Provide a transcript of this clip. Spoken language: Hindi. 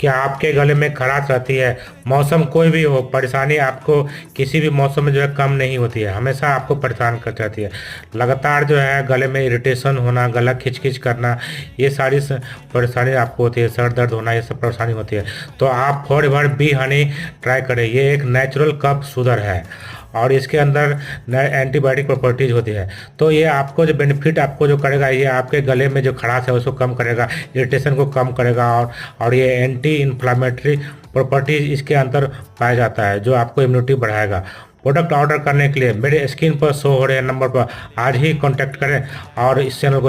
कि आपके गले में खराश रहती है, मौसम कोई भी हो, परेशानी आपको किसी भी मौसम में जो है कम नहीं होती है, हमेशा आपको परेशान करती रहती है। लगातार जो है गले में इरिटेशन होना, गला खिंच करना, ये सारी परेशानी आपको होती है, सर दर्द होना, ये सब परेशानी होती है। तो आप फॉरएवर बी हनी ट्राई करें। ये एक नेचुरल कफ सूदर है और इसके अंदर एंटीबायोटिक प्रॉपर्टीज होती है। तो ये आपको जो बेनिफिट आपको जो करेगा, ये आपके गले में जो खराश है उसको कम करेगा, इरिटेशन को कम करेगा, और ये एंटी इन्फ्लामेटरी प्रॉपर्टीज इसके अंदर पाया जाता है जो आपको इम्यूनिटी बढ़ाएगा। प्रोडक्ट ऑर्डर करने के लिए मेरे स्क्रीन पर शो हो रहे नंबर पर आज ही कांटेक्ट करें और इस चैनल को